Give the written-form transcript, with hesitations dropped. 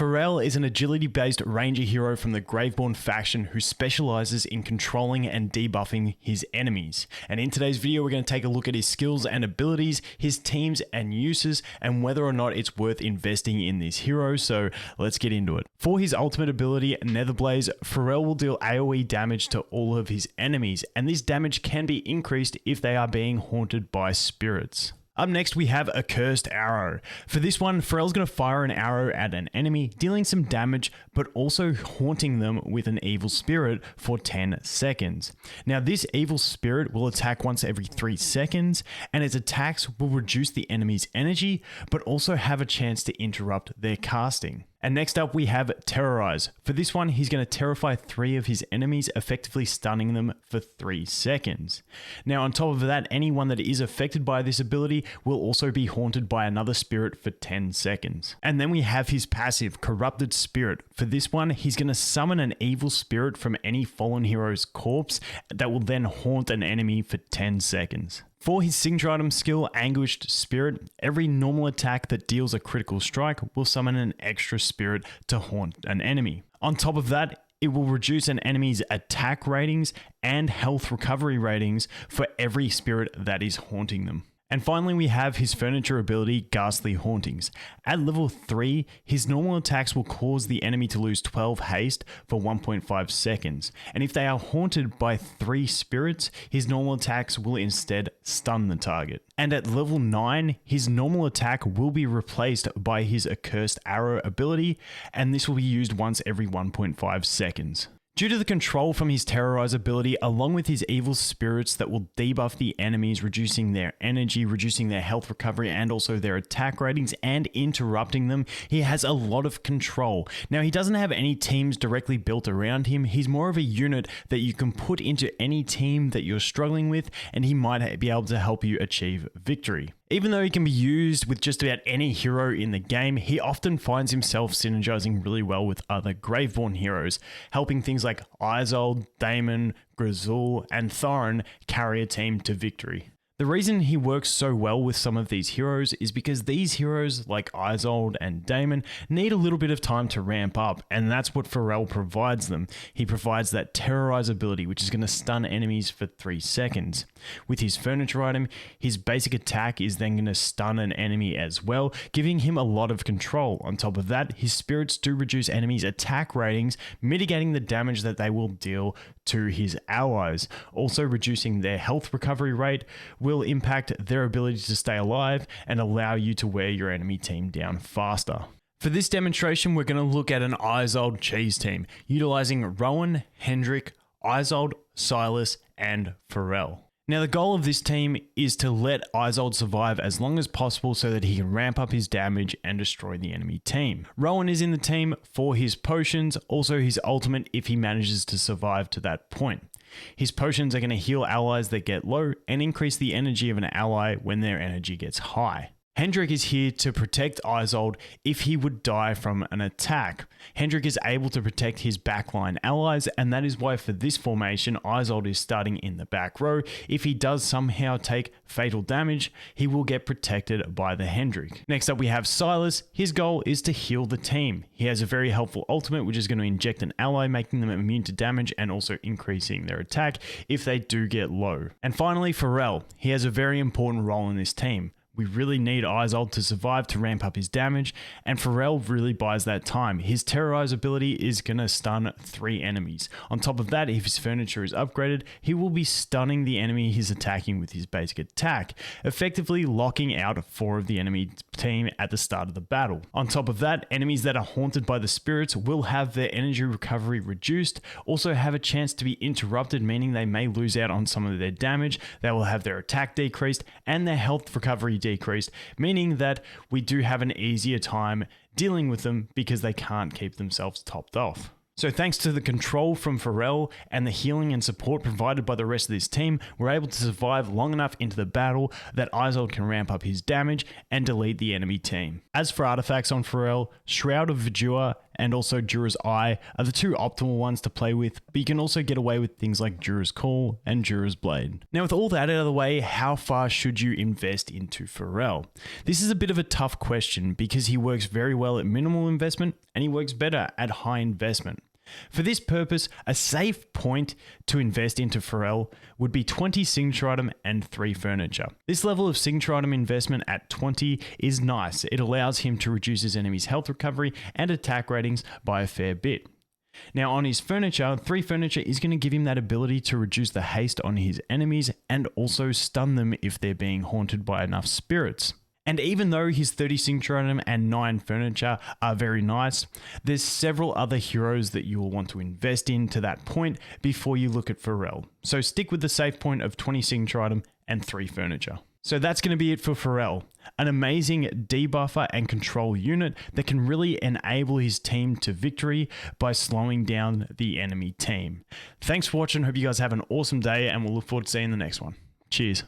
Ferael is an agility-based ranger hero from the Gravenborn faction who specializes in controlling and debuffing his enemies. And in today's video, we're going to take a look at his skills and abilities, his teams and uses, and whether or not it's worth investing in this hero. So let's get into it. For his ultimate ability, Netherblaze, Ferael will deal AoE damage to all of his enemies, and this damage can be increased if they are being haunted by spirits. Up next, we have a Cursed Arrow. For this one, Ferael's going to fire an arrow at an enemy, dealing some damage, but also haunting them with an evil spirit for 10 seconds. Now, this evil spirit will attack once every 3 seconds, and its attacks will reduce the enemy's energy, but also have a chance to interrupt their casting. And next up, we have Terrorize. For this one, he's going to terrify 3 of his enemies, effectively stunning them for 3 seconds. Now, on top of that, anyone that is affected by this ability will also be haunted by another spirit for 10 seconds. And then we have his passive, Corrupted Spirit. For this one, he's going to summon an evil spirit from any fallen hero's corpse that will then haunt an enemy for 10 seconds. For his signature item skill, Anguished Spirit, every normal attack that deals a critical strike will summon an extra spirit to haunt an enemy. On top of that, it will reduce an enemy's attack ratings and health recovery ratings for every spirit that is haunting them. And finally, we have his furniture ability, Ghastly Hauntings. At level 3, his normal attacks will cause the enemy to lose 12 haste for 1.5 seconds. And if they are haunted by 3 spirits, his normal attacks will instead stun the target. And at level 9, his normal attack will be replaced by his Accursed Arrow ability, and this will be used once every 1.5 seconds. Due to the control from his Terrorize ability, along with his evil spirits that will debuff the enemies, reducing their energy, reducing their health recovery, and also their attack ratings, and interrupting them, he has a lot of control. Now, he doesn't have any teams directly built around him. He's more of a unit that you can put into any team that you're struggling with, and he might be able to help you achieve victory. Even though he can be used with just about any hero in the game, he often finds himself synergizing really well with other Gravenborn heroes, helping things like Isolde, Daemon, Grizzle, and Thorin carry a team to victory. The reason he works so well with some of these heroes is because these heroes like Isolde and Daemon need a little bit of time to ramp up, and that's what Ferael provides them. He provides that Terrorize ability, which is going to stun enemies for 3 seconds. With his furniture item, his basic attack is then going to stun an enemy as well, giving him a lot of control. On top of that, his spirits do reduce enemies' attack ratings, mitigating the damage that they will deal to his allies. Also reducing their health recovery rate will impact their ability to stay alive and allow you to wear your enemy team down faster. For this demonstration, we're going to look at an Isolde cheese team, utilizing Rowan, Hendrik, Isolde, Silas, and Ferael. Now, the goal of this team is to let Isolde survive as long as possible so that he can ramp up his damage and destroy the enemy team. Rowan is in the team for his potions, also his ultimate if he manages to survive to that point. His potions are going to heal allies that get low and increase the energy of an ally when their energy gets high. Hendrik is here to protect Isolde if he would die from an attack. Hendrik is able to protect his backline allies, and that is why for this formation, Isolde is starting in the back row. If he does somehow take fatal damage, he will get protected by the Hendrik. Next up, we have Silas. His goal is to heal the team. He has a very helpful ultimate, which is going to inject an ally, making them immune to damage and also increasing their attack if they do get low. And finally, Ferael. He has a very important role in this team. We really need Isolde to survive to ramp up his damage, and Ferael really buys that time. His Terrorize ability is going to stun 3 enemies. On top of that, if his furniture is upgraded, he will be stunning the enemy he's attacking with his basic attack, effectively locking out 4 of the enemy team at the start of the battle. On top of that, enemies that are haunted by the spirits will have their energy recovery reduced, also have a chance to be interrupted, meaning they may lose out on some of their damage, they will have their attack decreased, and their health recovery decreased, meaning that we do have an easier time dealing with them because they can't keep themselves topped off. So thanks to the control from Ferael and the healing and support provided by the rest of this team, we're able to survive long enough into the battle that Isolde can ramp up his damage and delete the enemy team. As for artifacts on Ferael, Shroud of Verdure and also Jura's Eye are the two optimal ones to play with, but you can also get away with things like Jura's Call and Jura's Blade. Now with all that out of the way, how far should you invest into Ferael? This is a bit of a tough question because he works very well at minimal investment and he works better at high investment. For this purpose, a safe point to invest into Ferael would be 20 signature item and 3 furniture. This level of signature item investment at 20 is nice. It allows him to reduce his enemy's health recovery and attack ratings by a fair bit. Now on his furniture, 3 furniture is going to give him that ability to reduce the haste on his enemies and also stun them if they're being haunted by enough spirits. And even though his 30 signature item and 9 furniture are very nice, there's several other heroes that you will want to invest in to that point before you look at Ferael. So stick with the safe point of 20 signature item and 3 furniture. So that's going to be it for Ferael, an amazing debuffer and control unit that can really enable his team to victory by slowing down the enemy team. Thanks for watching, hope you guys have an awesome day and we'll look forward to seeing the next one. Cheers.